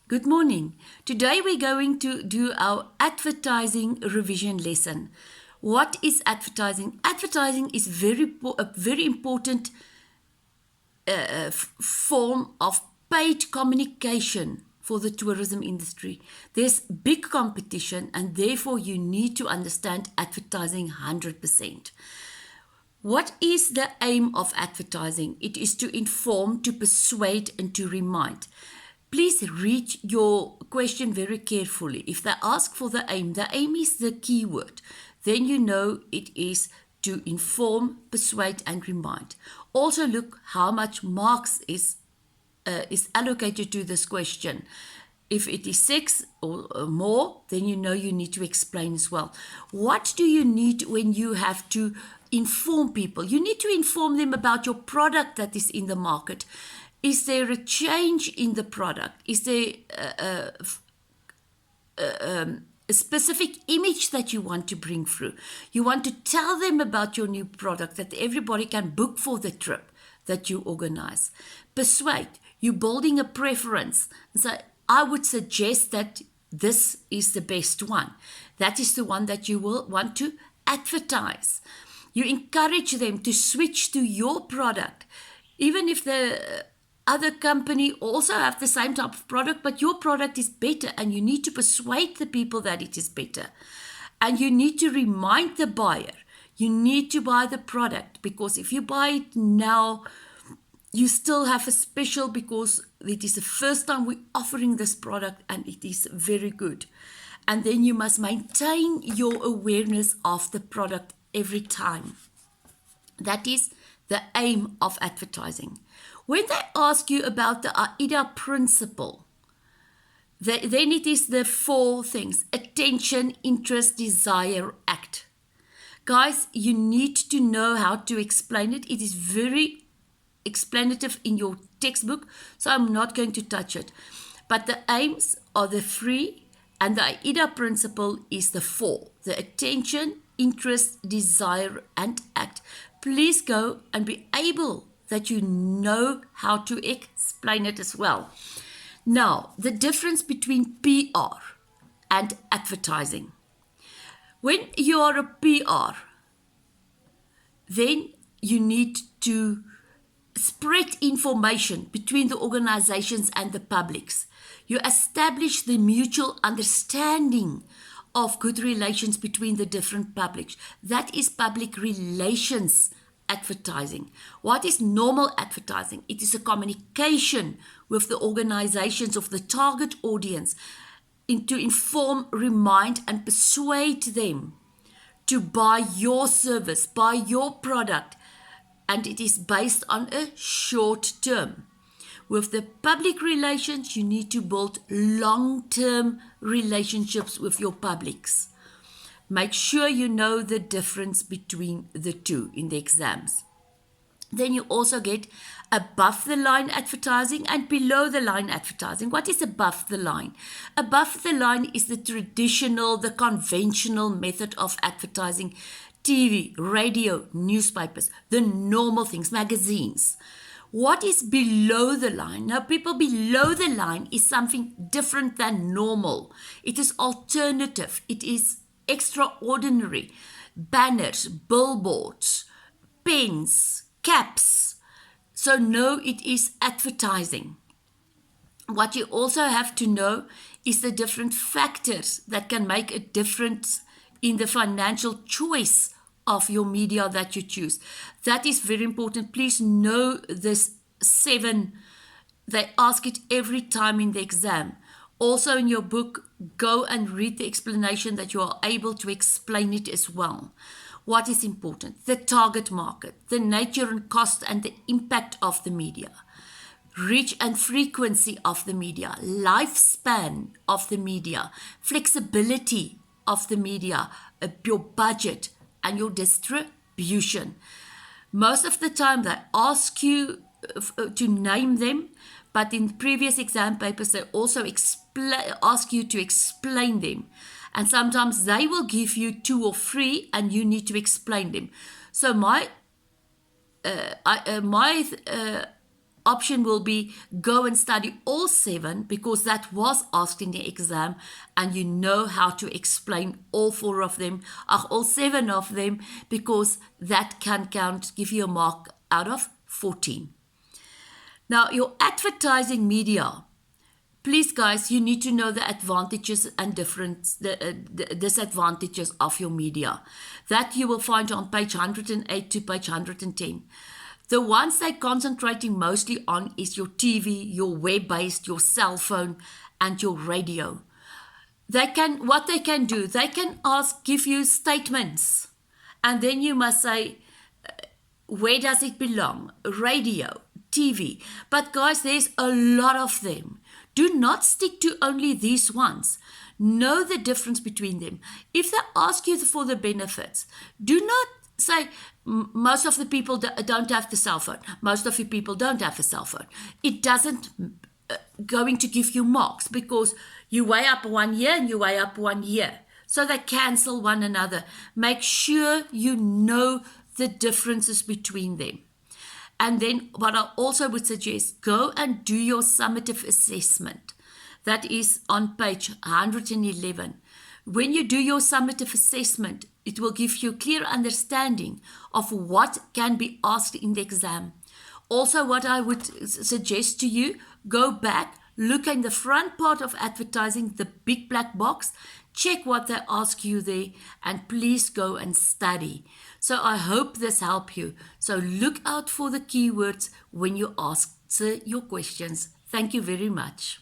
Good morning. Today we're going to do our advertising revision lesson. What is advertising? Advertising is a very important form of paid communication for the tourism industry. There's big competition and therefore you need to understand advertising 100%. What is the aim of advertising? It is to inform, to persuade, and to remind. Please read your question very carefully. If they ask for the aim is the keyword. Then you know it is to inform, persuade, and remind. Also look how much marks is allocated to this question. If it is 6 or more, then you know you need to explain as well. What do you need when you have to inform people? You need to inform them about your product that is in the market. Is there a change in the product? Is there a specific image that you want to bring through? You want to tell them about your new product that everybody can book for the trip that you organize. Persuade. You're building a preference. So I would suggest that this is the best one. That is the one that you will want to advertise. You encourage them to switch to your product, even if the other company also have the same type of product, but your product is better, and you need to persuade the people that it is better. And you need to remind the buyer, you need to buy the product, because if you buy it now, you still have a special because it is the first time we're offering this product and it is very good. And then you must maintain your awareness of the product every time. That is the aim of advertising. When they ask you about the AIDA principle, then it is the 4 things: attention, interest, desire, act. Guys, you need to know how to explain it. It is very explanative in your textbook, so I'm not going to touch it. But the aims are the 3, and the AIDA principle is the 4: the attention, interest, desire, and act. Please go and be able that you know how to explain it as well. Now, the difference between PR and advertising. When you are a PR, then you need to spread information between the organizations and the publics. You establish the mutual understanding of good relations between the different publics. That is public relations advertising. What is normal advertising? It is a communication with the organizations of the target audience to inform, remind, and persuade them to buy your service, buy your product, and it is based on a short term. With the public relations, you need to build long-term relationships with your publics. Make sure you know the difference between the two in the exams. Then you also get above the line advertising and below the line advertising. What is above the line? Above the line is the traditional, the conventional method of advertising: TV, radio, newspapers, the normal things, magazines. What is below the line? Now, people, below the line is something different than normal. It is alternative. It is extraordinary. Banners, billboards, pens, caps. So no, it is advertising. What you also have to know is the different factors that can make a difference in the financial choice of your media that you choose. That is very important. Please know this 7. They ask it every time in the exam. Also in your book, go and read the explanation that you are able to explain it as well. What is important? The target market, the nature and cost and the impact of the media, reach and frequency of the media, lifespan of the media, flexibility of the media, your budget, and your distribution. Most of the time they ask you to name them, but in previous exam papers they also ask you to explain them. And sometimes they will give you 2 or 3 and you need to explain them. So my option will be go and study all 7 because that was asked in the exam and you know how to explain all 4 of them, all 7 of them, because that can give you a mark out of 14. Now, your advertising media. Please, guys, you need to know the advantages and the disadvantages of your media. That you will find on page 108 to page 110. The ones they're concentrating mostly on is your TV, your web-based, your cell phone, and your radio. What they can do, they can give you statements, and then you must say, where does it belong? Radio, TV. But guys, there's a lot of them. Do not stick to only these ones. Know the difference between them. If they ask you for the benefits, do not say, most of the people don't have the cell phone. Most of the people don't have a cell phone. It doesn't going to give you marks because you weigh up 1 year and you weigh up 1 year. So they cancel one another. Make sure you know the differences between them. And then what I also would suggest, go and do your summative assessment. That is on page 111. When you do your summative assessment, it will give you a clear understanding of what can be asked in the exam. Also, what I would suggest to you, go back, look in the front part of advertising, the big black box, check what they ask you there, and please go and study. So I hope this helped you. So look out for the keywords when you answer your questions. Thank you very much.